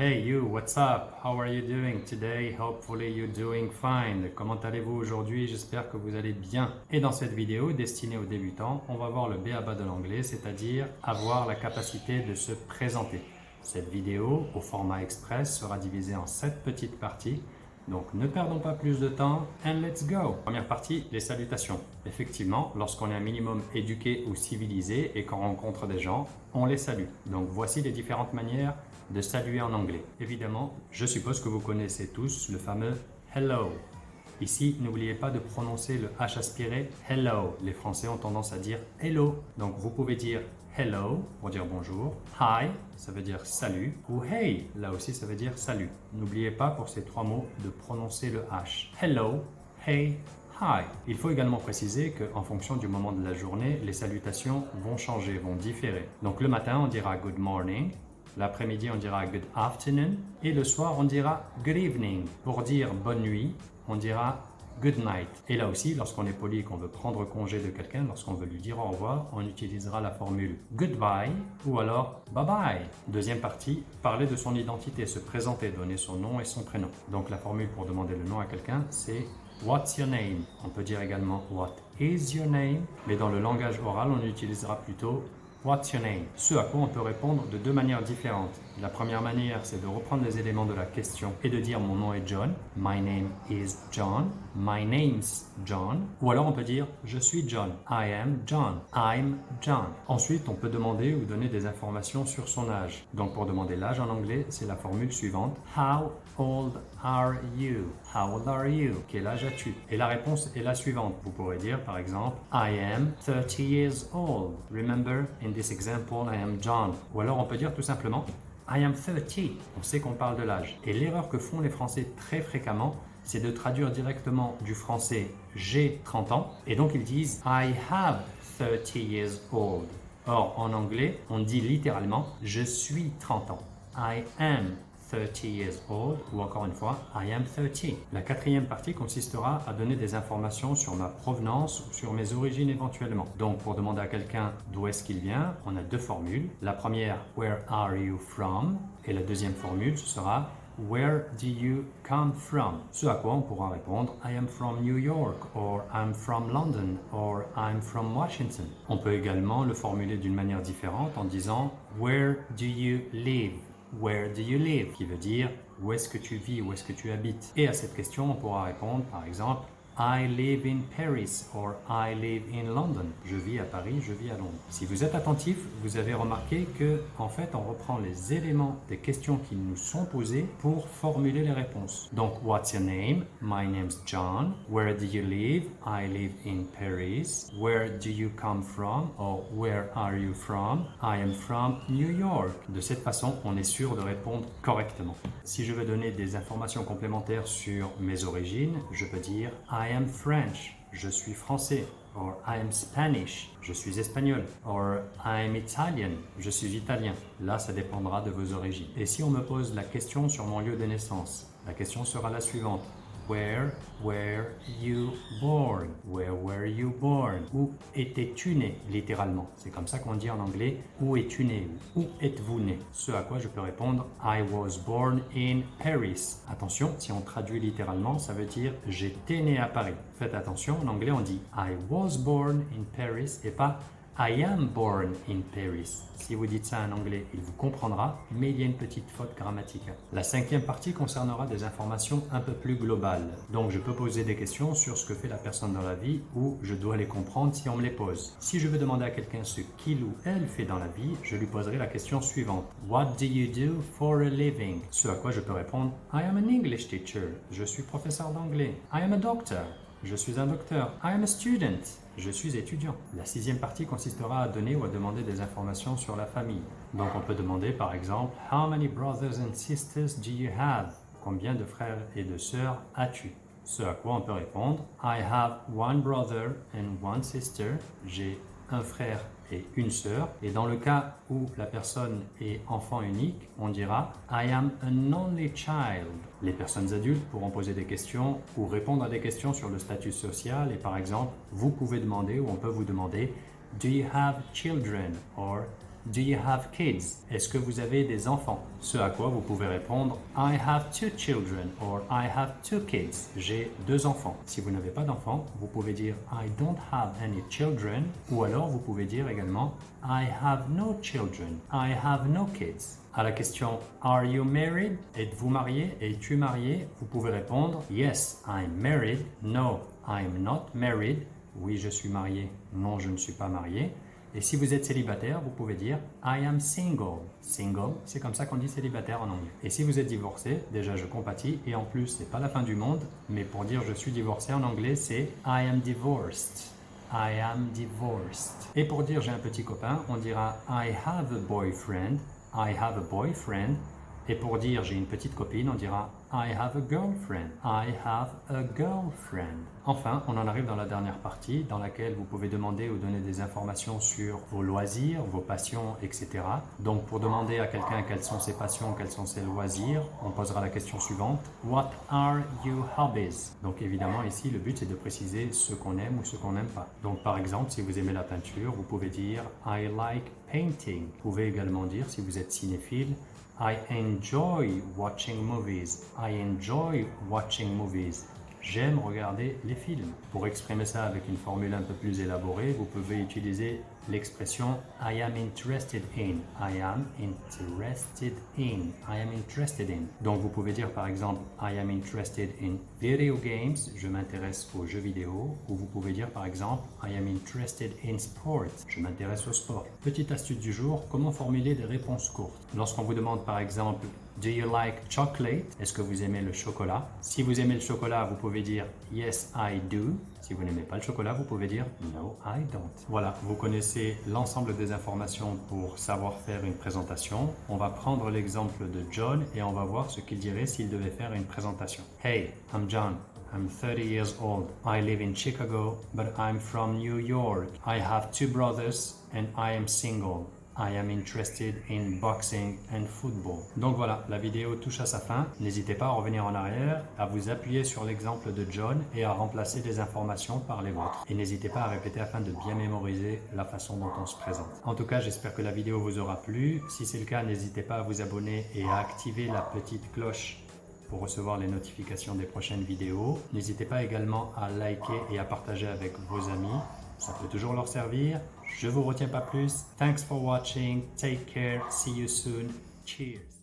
Hey you, what's up? How are you doing today? Hopefully you're doing fine. Comment allez-vous aujourd'hui? J'espère que vous allez bien. Et dans cette vidéo destinée aux débutants, on va voir le b.a-ba de l'anglais, c'est-à-dire avoir la capacité de se présenter. Cette vidéo, au format express, sera divisée en 7 petites parties. Donc ne perdons pas plus de temps and let's go. Première partie, les salutations. Effectivement, lorsqu'on est un minimum éduqué ou civilisé et qu'on rencontre des gens, on les salue. Donc voici les différentes manières de saluer en anglais. Évidemment, je suppose que vous connaissez tous le fameux hello. Ici, n'oubliez pas de prononcer le H aspiré hello. Les Français ont tendance à dire hello. Donc vous pouvez dire hello pour dire bonjour. Hi, ça veut dire salut. Ou hey, là aussi ça veut dire salut. N'oubliez pas pour ces trois mots de prononcer le H. Hello, hey, hi. Il faut également préciser qu'en fonction du moment de la journée, les salutations vont changer, vont différer. Donc le matin, on dira good morning. L'après-midi, on dira good afternoon. Et le soir, on dira good evening. Pour dire bonne nuit, on dira good night. Et là aussi, lorsqu'on est poli et qu'on veut prendre congé de quelqu'un, lorsqu'on veut lui dire au revoir, on utilisera la formule goodbye ou alors bye bye. Deuxième partie, parler de son identité, se présenter, donner son nom et son prénom. Donc la formule pour demander le nom à quelqu'un, c'est what's your name? On peut dire également what is your name? Mais dans le langage oral, on utilisera plutôt what's your name? Ce à quoi on peut répondre de deux manières différentes. La première manière, c'est de reprendre les éléments de la question et de dire mon nom est John. My name is John. My name's John. Ou alors on peut dire je suis John. I am John. I'm John. Ensuite, on peut demander ou donner des informations sur son âge. Donc pour demander l'âge en anglais, c'est la formule suivante. How old are you? How old are you? Quel âge as-tu? Et la réponse est la suivante. Vous pourrez dire par exemple I am 30 years old. Remember, in this example, I am John. Ou alors on peut dire tout simplement I am 30. On sait qu'on parle de l'âge. Et l'erreur que font les Français très fréquemment, c'est de traduire directement du français j'ai 30 ans et donc ils disent I have 30 years old. Or en anglais, on dit littéralement je suis 30 ans. I am 30 years old ou encore une fois I am 30. La quatrième partie consistera à donner des informations sur ma provenance ou sur mes origines éventuellement. Donc pour demander à quelqu'un d'où est-ce qu'il vient, on a deux formules. La première, where are you from? Et la deuxième formule, ce sera where do you come from? Ce à quoi on pourra répondre I am from New York or I'm from London or I'm from Washington. On peut également le formuler d'une manière différente en disant where do you live? Where do you live? Qui veut dire où est-ce que tu vis, où est-ce que tu habites. Et à cette question, on pourra répondre par exemple I live in Paris or I live in London. Je vis à Paris, je vis à Londres. Si vous êtes attentif, vous avez remarqué que en fait, on reprend les éléments des questions qui nous sont posées pour formuler les réponses. Donc, what's your name? My name's John. Where do you live? I live in Paris. Where do you come from? Or where are you from? I am from New York. De cette façon, on est sûr de répondre correctement. Si je veux donner des informations complémentaires sur mes origines, je peux dire I am French, je suis français. Or I am Spanish, je suis espagnol. Or I am Italian, je suis italien. Là, ça dépendra de vos origines. Et si on me pose la question sur mon lieu de naissance, la question sera la suivante. Where were you born? Where were you born? Où étais-tu né? Littéralement. C'est comme ça qu'on dit en anglais. Où es-tu né? Où êtes-vous né? Ce à quoi je peux répondre I was born in Paris. Attention, si on traduit littéralement, ça veut dire j'étais né à Paris. Faites attention, en anglais on dit I was born in Paris et pas I am born in Paris. Si vous dites ça en anglais, il vous comprendra, mais il y a une petite faute grammaticale. La cinquième partie concernera des informations un peu plus globales. Donc je peux poser des questions sur ce que fait la personne dans la vie ou je dois les comprendre si on me les pose. Si je veux demander à quelqu'un ce qu'il ou elle fait dans la vie, je lui poserai la question suivante. What do you do for a living? Ce à quoi je peux répondre I am an English teacher. Je suis professeur d'anglais. I am a doctor. Je suis un docteur. I am a student. Je suis étudiant. La sixième partie consistera à donner ou à demander des informations sur la famille. Donc on peut demander par exemple How many brothers and sisters do you have? Combien de frères et de sœurs as-tu? Ce à quoi on peut répondre I have one brother and one sister. J'ai un frère et une sœur. Et dans le cas où la personne est enfant unique, on dira I am an only child. Les personnes adultes pourront poser des questions ou répondre à des questions sur le statut social. Et par exemple, vous pouvez demander ou on peut vous demander Do you have children? Or Do you have kids? Est-ce que vous avez des enfants? Ce à quoi vous pouvez répondre I have 2 children or I have 2 kids. J'ai 2 enfants. Si vous n'avez pas d'enfants, vous pouvez dire I don't have any children ou alors vous pouvez dire également I have no children. I have no kids. À la question Are you married? Êtes-vous marié? Es-tu marié? Vous pouvez répondre Yes, I'm married. No, I'm not married. Oui, je suis marié. Non, je ne suis pas marié. Et si vous êtes célibataire, vous pouvez dire I am single. Single, c'est comme ça qu'on dit célibataire en anglais. Et si vous êtes divorcé, déjà je compatis et en plus c'est pas la fin du monde, mais pour dire je suis divorcé en anglais c'est I am divorced. I am divorced. Et pour dire j'ai un petit copain, on dira I have a boyfriend. I have a boyfriend. Et pour dire j'ai une petite copine, on dira I have a girlfriend. I have a girlfriend. Enfin, on en arrive dans la dernière partie dans laquelle vous pouvez demander ou donner des informations sur vos loisirs, vos passions, etc. Donc pour demander à quelqu'un quelles sont ses passions, quels sont ses loisirs, on posera la question suivante. What are your hobbies? Donc évidemment ici le but c'est de préciser ce qu'on aime ou ce qu'on n'aime pas. Donc par exemple si vous aimez la peinture, vous pouvez dire I like painting. Vous pouvez également dire si vous êtes cinéphile I enjoy watching movies. I enjoy watching movies. J'aime regarder les films. Pour exprimer ça avec une formule un peu plus élaborée, vous pouvez utiliser l'expression I am interested in. I am interested in. I am interested in. Donc vous pouvez dire par exemple I am interested in video games. Je m'intéresse aux jeux vidéo. Ou vous pouvez dire par exemple I am interested in sports. Je m'intéresse au sport. Petite astuce du jour, comment formuler des réponses courtes. Lorsqu'on vous demande par exemple Do you like chocolate? Est-ce que vous aimez le chocolat? Si vous aimez le chocolat, vous pouvez dire Yes, I do. Si vous n'aimez pas le chocolat, vous pouvez dire No, I don't. Voilà, vous connaissez l'ensemble des informations pour savoir faire une présentation. On va prendre l'exemple de John et on va voir ce qu'il dirait s'il devait faire une présentation. Hey, I'm John. I'm 30 years old. I live in Chicago, but I'm from New York. I have 2 brothers and I am single. I am interested in boxing and football. Donc voilà, la vidéo touche à sa fin. N'hésitez pas à revenir en arrière, à vous appuyer sur l'exemple de John et à remplacer des informations par les vôtres. Et n'hésitez pas à répéter afin de bien mémoriser la façon dont on se présente. En tout cas, j'espère que la vidéo vous aura plu. Si c'est le cas, n'hésitez pas à vous abonner et à activer la petite cloche pour recevoir les notifications des prochaines vidéos. N'hésitez pas également à liker et à partager avec vos amis. Ça peut toujours leur servir. Je vous retiens pas plus. Thanks for watching. Take care. See you soon. Cheers.